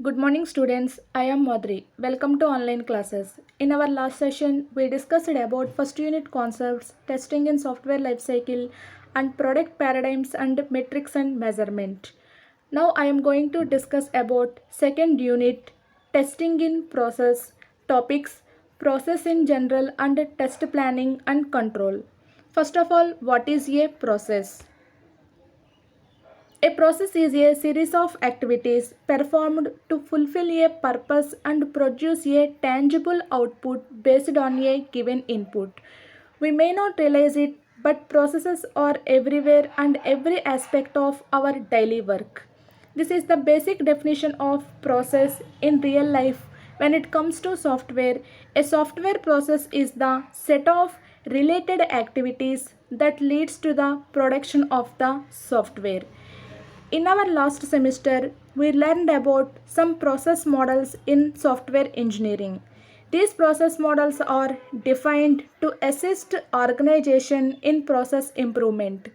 Good morning, students. I am Madhuri. Welcome to online classes. In our last session, we discussed about first unit concepts, testing in software lifecycle, and product paradigms and metrics and measurement. Now I am going to discuss about second unit, testing in process, topics, process in general, and test planning and control. First of all, what is a process? A process is a series of activities performed to fulfill a purpose and produce a tangible output based on a given input. We may not realize it, but processes are everywhere and every aspect of our daily work. This is the basic definition of process in real life. When it comes to software, a software process is the set of related activities that leads to the production of the software. In our last semester, we learned about some process models in software engineering. These process models are defined to assist organization in process improvement.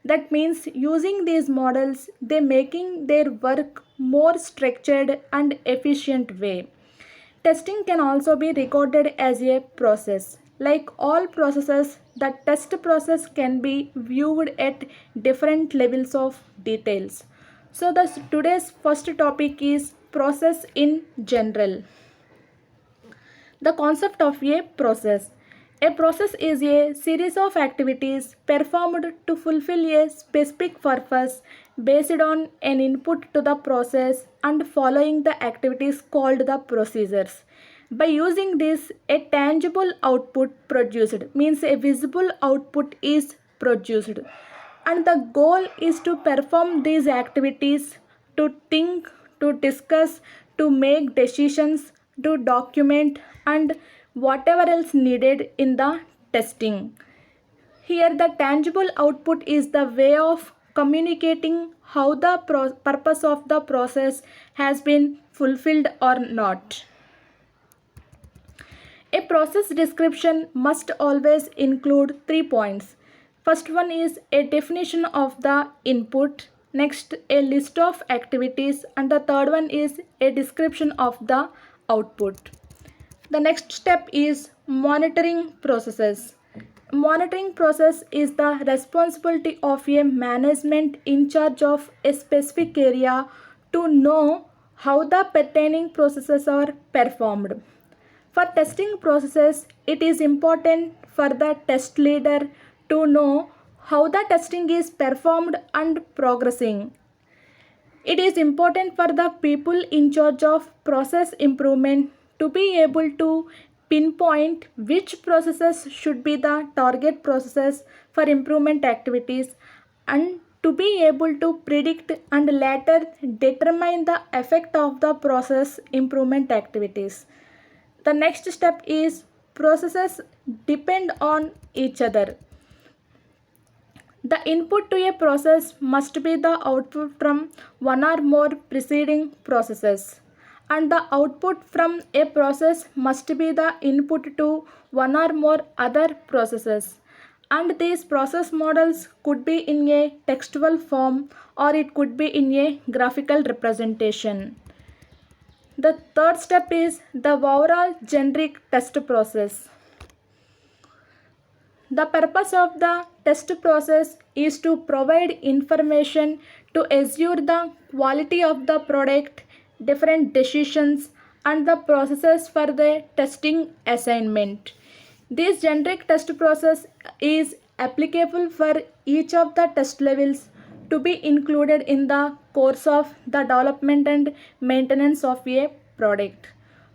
That means using these models, they making their work more structured and efficient way. Testing can also be recorded as a process. Like all processes, the test process can be viewed at different levels of details. So today's first topic is process in general. The concept of a process. A process is a series of activities performed to fulfill a specific purpose based on an input to the process and following the activities called the procedures. By using this, a tangible output produced means a visible output is produced. And the goal is to perform these activities, to think, to discuss, to make decisions, to document, and whatever else needed in the testing. Here, the tangible output is the way of communicating how the purpose of the process has been fulfilled or not. A process description must always include 3 points. First one is a definition of the input, next a list of activities, and the third one is a description of the output. The next step is monitoring processes. Monitoring process is the responsibility of a management in charge of a specific area to know how the pertaining processes are performed. For testing processes, it is important for the test leader to know how the testing is performed and progressing. It is important for the people in charge of process improvement to be able to pinpoint which processes should be the target processes for improvement activities and to be able to predict and later determine the effect of the process improvement activities. The next step is processes depend on each other. The input to a process must be the output from one or more preceding processes, and the output from a process must be the input to one or more other processes. And these process models could be in a textual form or it could be in a graphical representation. The third step is the overall generic test process. The purpose of the test process is to provide information to assure the quality of the product, different decisions, and the processes for the testing assignment. This generic test process is applicable for each of the test levels to be included in the course of the development and maintenance of a product.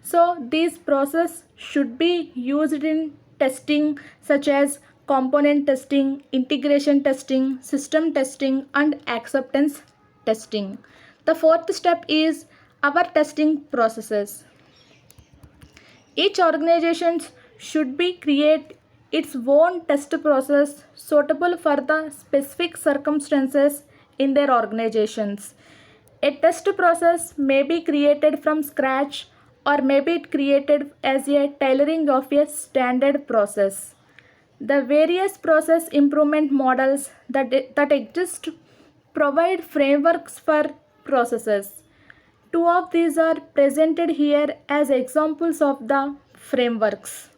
So these process should be used in testing such as component testing, integration testing, system testing, and acceptance testing. The fourth step is our testing processes. Each organization should be create its own test process suitable for the specific circumstances in their organizations. A test process may be created from scratch or may be created as a tailoring of a standard process. The various process improvement models that exist provide frameworks for processes. Two of these are presented here as examples of the frameworks.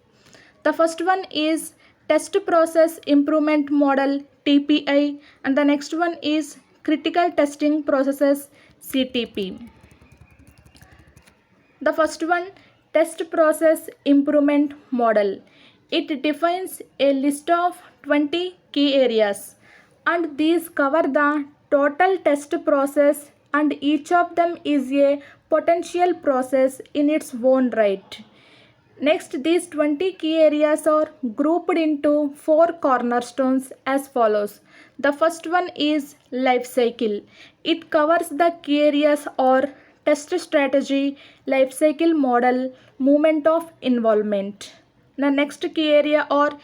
The first one is Test Process Improvement Model TPI, and the next one is Critical Testing Processes CTP. The first one, Test Process Improvement Model. It defines a list of 20 key areas, and these cover the total test process, and each of them is a potential process in its own right. Next, these 20 key areas are grouped into 4 cornerstones as follows. The first one is life cycle. It covers the key areas or test strategy, life cycle model, movement of involvement. The next key area are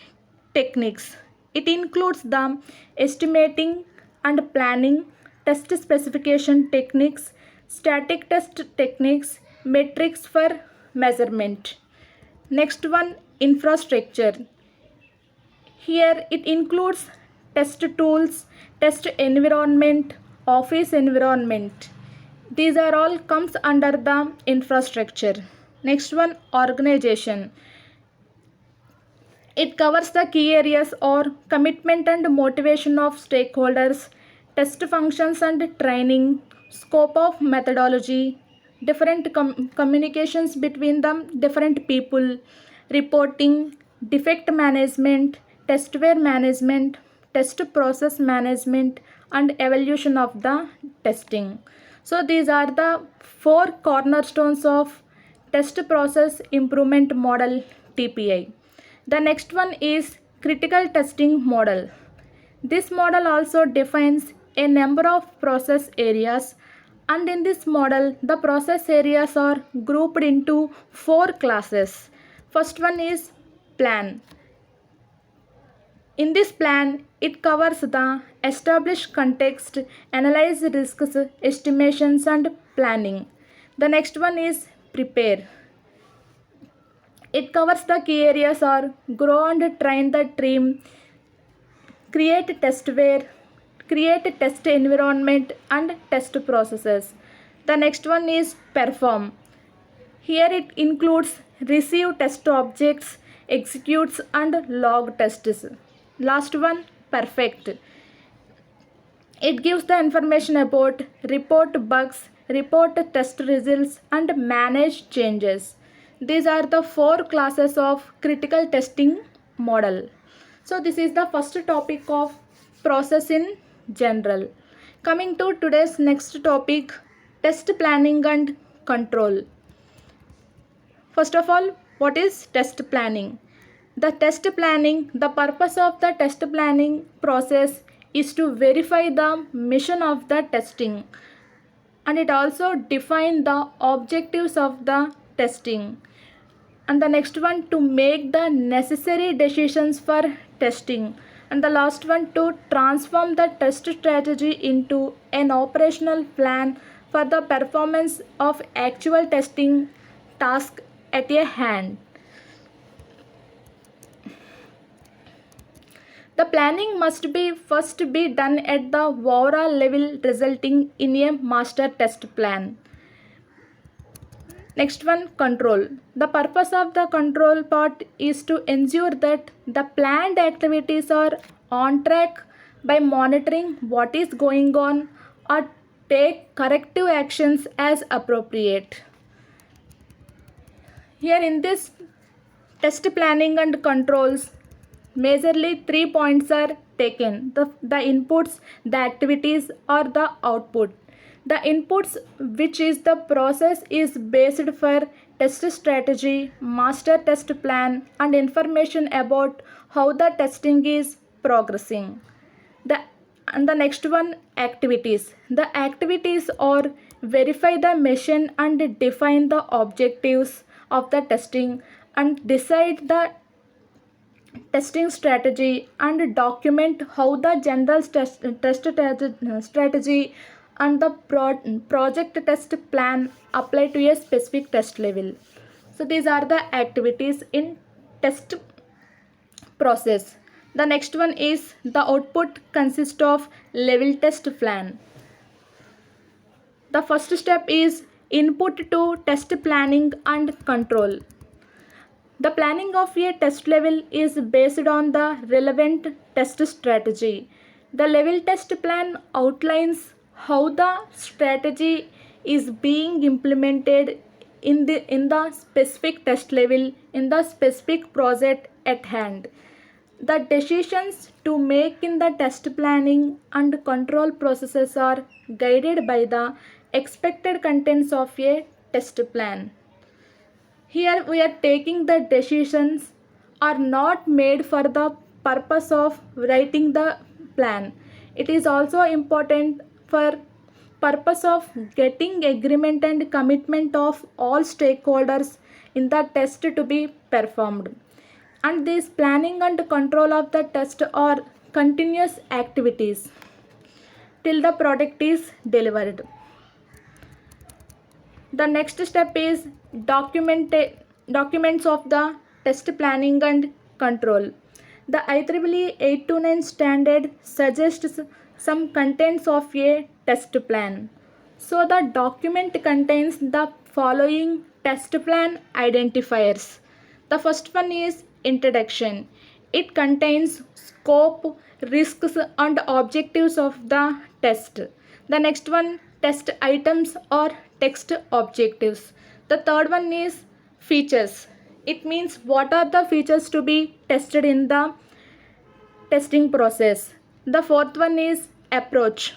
techniques. It includes the estimating and planning, test specification techniques, static test techniques, metrics for measurement. Next one, infrastructure. Here it includes test tools, test environment, office environment. These are all comes under the infrastructure. Next one, organization. It covers the key areas or commitment and motivation of stakeholders, test functions and training, scope of methodology, different communications between them, different people, reporting, defect management, testware management, test process management, and evaluation of the testing. So these are the 4 cornerstones of Test Process Improvement Model TPI. The next one is Critical Testing Model. This model also defines a number of process areas, and in this model the process areas are grouped into 4 classes. First one is plan. In this plan, it covers the established context, analyze risks, estimations and planning. The next one is prepare. It covers the key areas are grow and train the team, create testware, create test environment and test processes. The next one is perform. Here it includes receive test objects, executes and log tests. Last one, perfect. It gives the information about report bugs, report test results and manage changes. These are the 4 classes of critical testing model. So this is the first topic of process in general. Coming to today's next topic, test planning and control. First of all, what is test planning? The purpose of the test planning process is to verify the mission of the testing, and it also define the objectives of the testing. And the next one, to make the necessary decisions for testing. And the last one, to transform the test strategy into an operational plan for the performance of actual testing task at a hand. The planning must be first be done at the overall level, resulting in a master test plan. Next one, control. The purpose of the control part is to ensure that the planned activities are on track by monitoring what is going on or take corrective actions as appropriate. Here in this test planning and controls, majorly 3 points are taken: the inputs, the activities or the output. The inputs, which is the process, is based for test strategy, master test plan and information about how the testing is progressing. The next one, activities. The activities are verify the mission and define the objectives of the testing and decide the testing strategy and document how the general test strategy and the project test plan apply to a specific test level. So these are the activities in test process. The next one is the output consists of level test plan. The first step is Input to test planning and control. The planning of a test level is based on the relevant test strategy. The level test plan outlines how the strategy is being implemented in the specific test level in the specific project at hand. The decisions to make in the test planning and control processes are guided by the expected contents of a test plan. Here we are taking the decisions are not made for the purpose of writing the plan. It is also important for purpose of getting agreement and commitment of all stakeholders in the test to be performed. And this planning and control of the test are continuous activities till the product is delivered. The next step is documents of the test planning and control. The IEEE 829 standard suggests some contents of a test plan. So the document contains the following test plan identifiers. The first one is introduction. It contains scope, risks and objectives of the test. The next one, test items or text objectives. The third one is features. It means what are the features to be tested in the testing process. The fourth one is approach.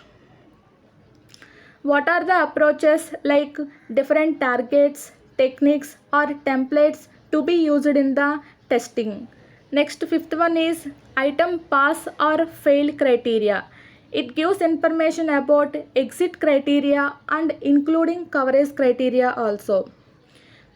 What are the approaches like different targets, techniques or templates to be used in the testing. Next, fifth one is item pass or fail criteria. It gives information about exit criteria and including coverage criteria also.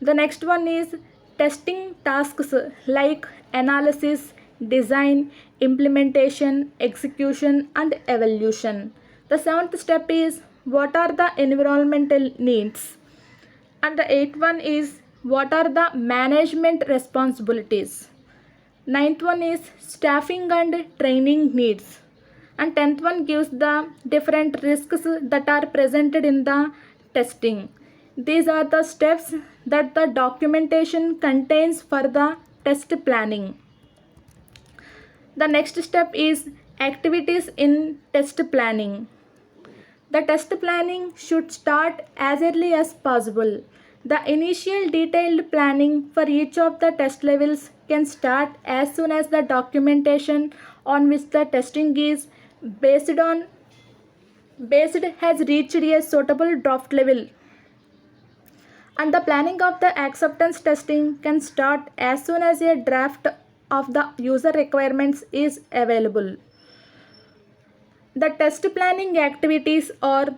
The next one is testing tasks like analysis, design, implementation, execution and evaluation. The seventh step is what are the environmental needs. And the eighth one is what are the management responsibilities. Ninth one is staffing and training needs. And 10th one gives the different risks that are presented in the testing. These are the steps that the documentation contains for the test planning. The next step is activities in test planning. The test planning should start as early as possible. The initial detailed planning for each of the test levels can start as soon as the documentation on which the testing is based has reached a suitable draft level. And the planning of the acceptance testing can start as soon as a draft of the user requirements is available. The test planning activities are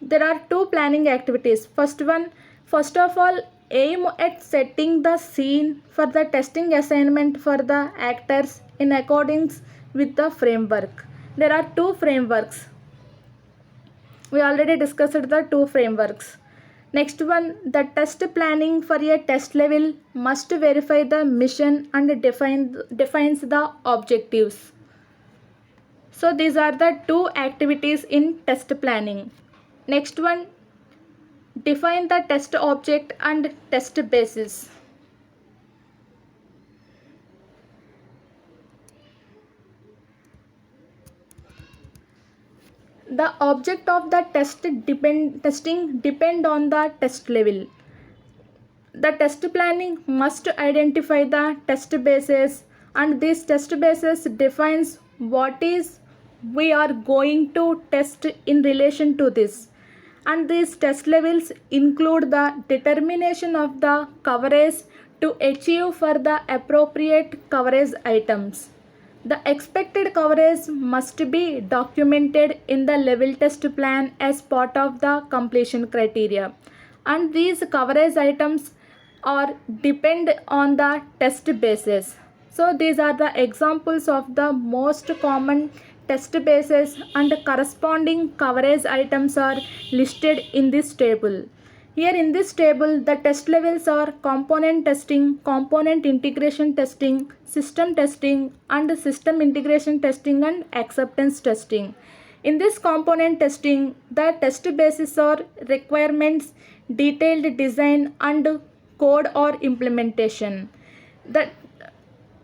there are two planning activities. First of all, aim at setting the scene for the testing assignment for the actors in accordance with the framework. There are two frameworks. We already discussed the two frameworks. Next one, the test planning for a test level must verify the mission and defines the objectives. So these are the two activities in test planning. Next one, define the test object and test basis. The object of the testing depend on the test level. The test planning must identify the test basis, and this test basis defines what is we are going to test in relation to this. And these test levels include the determination of the coverage to achieve for the appropriate coverage items. The expected coverage must be documented in the level test plan as part of the completion criteria. And these coverage items are depend on the test basis. So these are the examples of the most common test bases and corresponding coverage items are listed in this table. Here in this table, the test levels are component testing, component integration testing, system testing, and system integration testing and acceptance testing. In this component testing, the test bases are requirements, detailed design, and code or implementation. The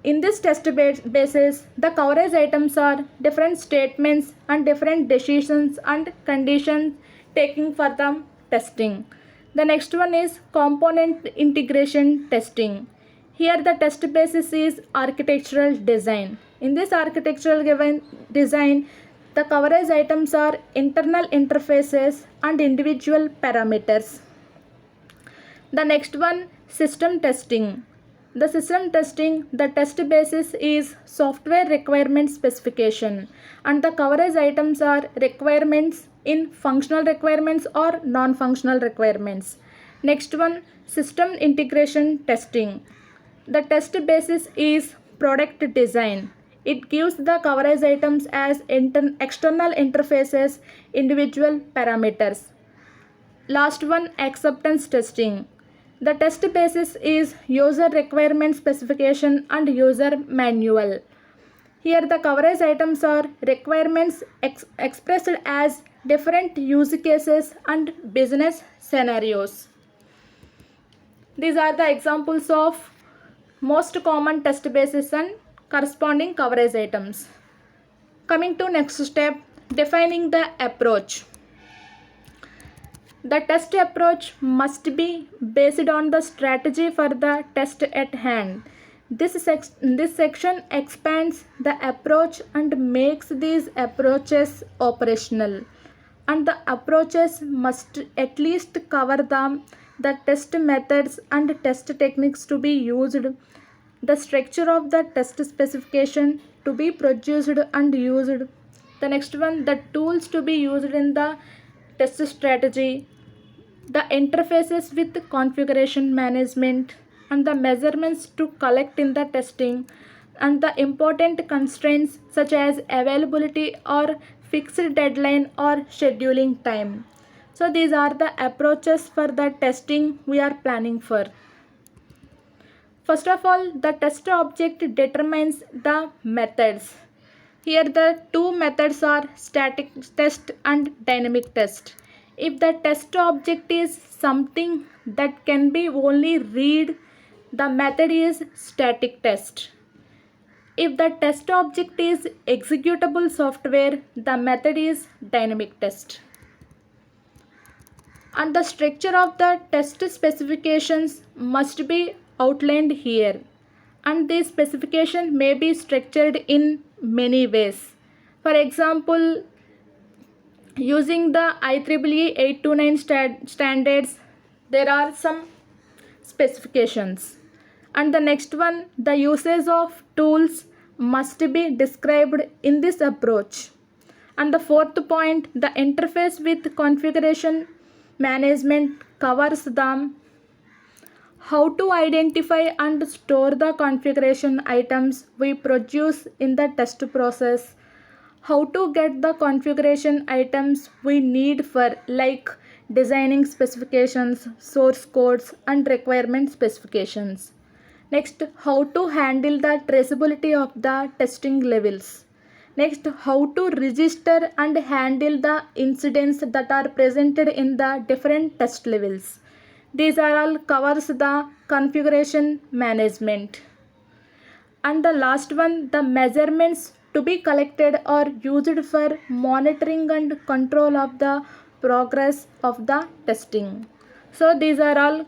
in this basis, the coverage items are different statements and different decisions and conditions taking for the testing. The next one is component integration testing. Here the test basis is architectural design. In this architectural given design, the coverage items are internal interfaces and individual parameters. The next one, system testing. The system testing, the test basis is software requirement specification, and the coverage items are requirements in functional requirements or non-functional requirements. Next one, system integration testing. The test basis is product design. It gives the coverage items as external interfaces, individual parameters. Last one, acceptance testing. The test basis is user requirement specification and user manual. Here the coverage items are requirements expressed as different use cases and business scenarios. These are the examples of most common test bases and corresponding coverage items. Coming to next step, defining the approach. The test approach must be based on the strategy for the test at hand. This section expands the approach and makes these approaches operational. And the approaches must at least cover the test methods and test techniques to be used, the structure of the test specification to be produced and used. The next one, the tools to be used in the test strategy, the interfaces with the configuration management, and the measurements to collect in the testing, and the important constraints such as availability or fixed deadline or scheduling time. So these are the approaches for the testing we are planning for. First of all, the test object determines the methods. Here the two methods are static test and dynamic test. If the test object is something that can be only read, the method is static test. If the test object is executable software, the method is dynamic test. And the structure of the test specifications must be outlined here. And this specification may be structured in many ways. For example, using the IEEE 829 standards, there are some specifications. And the next one, the usage of tools must be described in this approach. And the fourth point, the interface with configuration management covers the how to identify and store the configuration items we produce in the test process, how to get the configuration items we need for like designing specifications, source codes, and requirement specifications. Next, how to handle the traceability of the testing levels. Next, how to register and handle the incidents that are presented in the different test levels. These are all covers the configuration management. And the last one, the measurements to be collected or used for monitoring and control of the progress of the testing. So these are all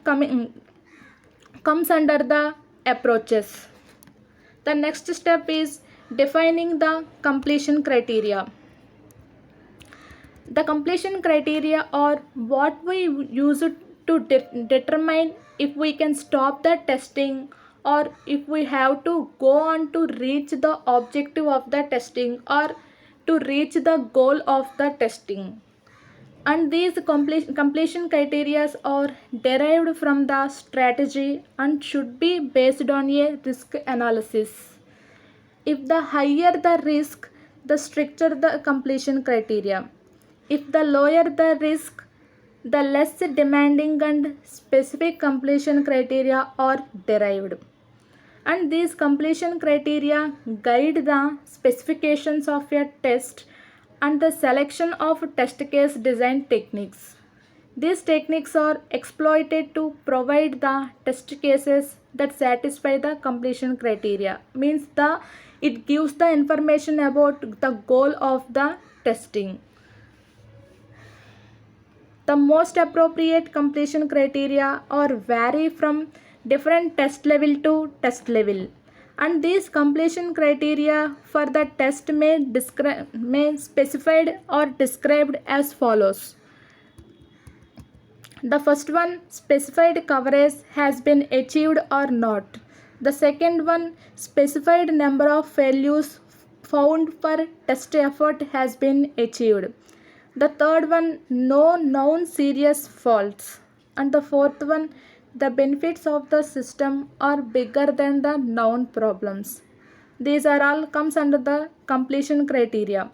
comes under the approaches. The next step is defining the completion criteria. The completion criteria are what we use to determine if we can stop the testing or if we have to go on to reach the objective of the testing or to reach the goal of the testing. And these completion criteria are derived from the strategy and should be based on a risk analysis. If the higher the risk, the stricter the completion criteria. If the lower the risk, the less demanding and specific completion criteria are derived. And these completion criteria guide the specifications of a test and the selection of test case design techniques. These techniques are exploited to provide the test cases that satisfy the completion criteria. Means it gives the information about the goal of the testing. The most appropriate completion criteria are vary from different test level to test level, and these completion criteria for the test may specified or described as follows. The first one, specified coverage has been achieved or not. The second one, specified number of failures found per test effort has been achieved. The third one, no known serious faults. And the fourth one, the benefits of the system are bigger than the known problems. These are all comes under the completion criteria.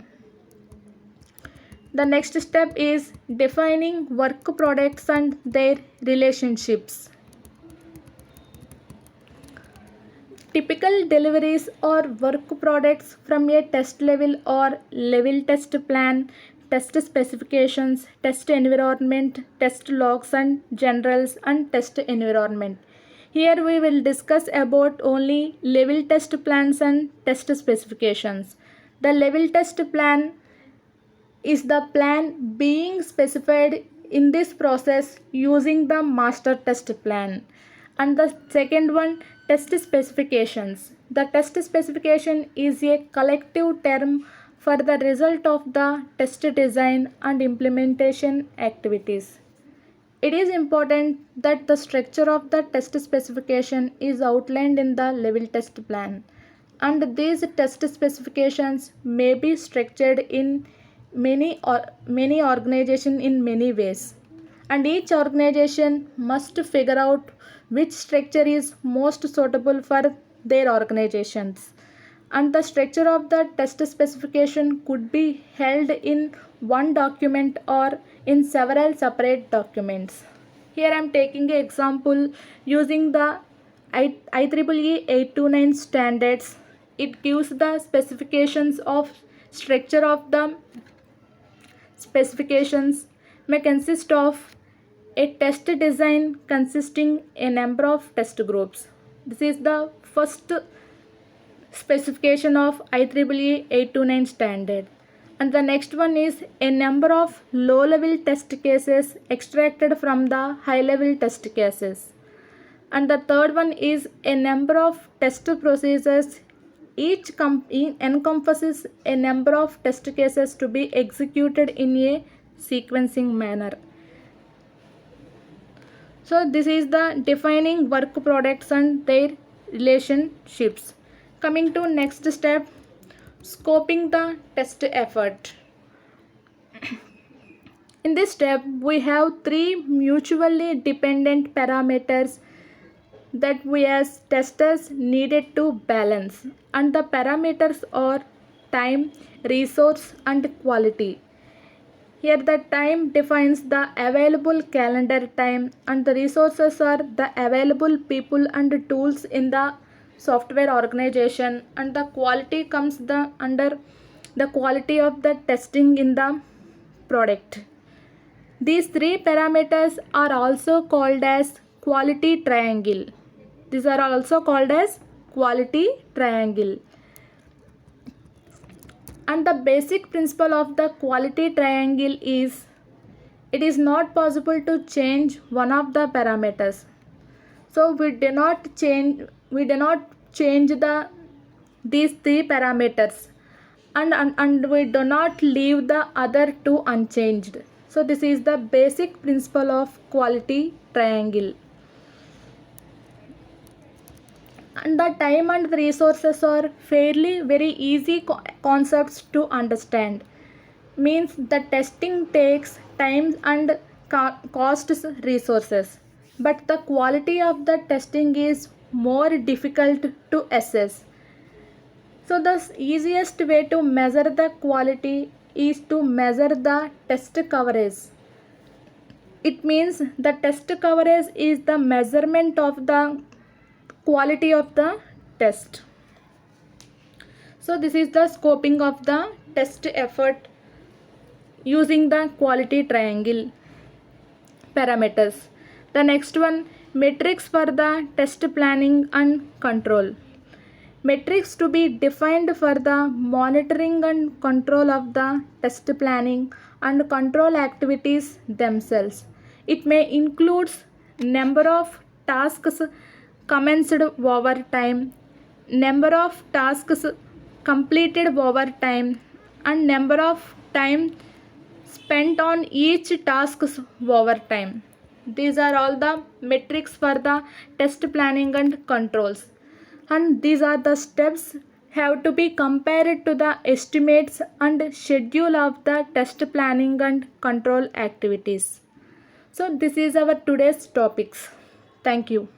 The next step is defining work products and their relationships. Typical deliveries or work products from a test level or level test plan, test specifications, test environment, test logs and generals and test environment. Here we will discuss about only level test plans and test specifications. The level test plan is the plan being specified in this process using the master test plan. And the second one, test specifications. The test specification is a collective term for the result of the test design and implementation activities. It is important that the structure of the test specification is outlined in the level test plan, and these test specifications may be structured in many organizations in many ways, and each organization must figure out which structure is most suitable for their organizations. And the structure of the test specification could be held in one document or in several separate documents. Here I am taking an example using the IEEE 829 standards. It gives the specifications of structure of the specifications may consist of a test design consisting a number of test groups. This is the first specification of IEEE 829 standard. And the next one is a number of low level test cases extracted from the high level test cases. And the third one is a number of test procedures. Each encompasses a number of test cases to be executed in a sequencing manner. So this is the defining work products and their relationships. Coming to next step, scoping the test effort. In this step, we have three mutually dependent parameters that we as testers needed to balance, and the parameters are time, resource and quality. Here the time defines the available calendar time, and the resources are the available people and tools in the software organization, and the quality comes under the quality of the testing in the product. These three parameters are also called as quality triangle. These are also called as quality triangle. And the basic principle of the quality triangle is it is not possible to change one of the parameters. So we do not change these three parameters, and we do not leave the other two unchanged. So this is the basic principle of quality triangle. And the time and the resources are fairly very easy concepts to understand. Means the testing takes time and costs resources, but the quality of the testing is more difficult to assess. So the easiest way to measure the quality is to measure the test coverage. It means the test coverage is the measurement of the quality of the test. So this is the scoping of the test effort using the quality triangle parameters. The next one, metrics for the test planning and control. Metrics to be defined for the monitoring and control of the test planning and control activities themselves. It may include number of tasks commenced over time, number of tasks completed over time, and number of time spent on each task over time. These are all the metrics for the test planning and controls. And these are the steps have to be compared to the estimates and schedule of the test planning and control activities. So this is our today's topics. Thank you.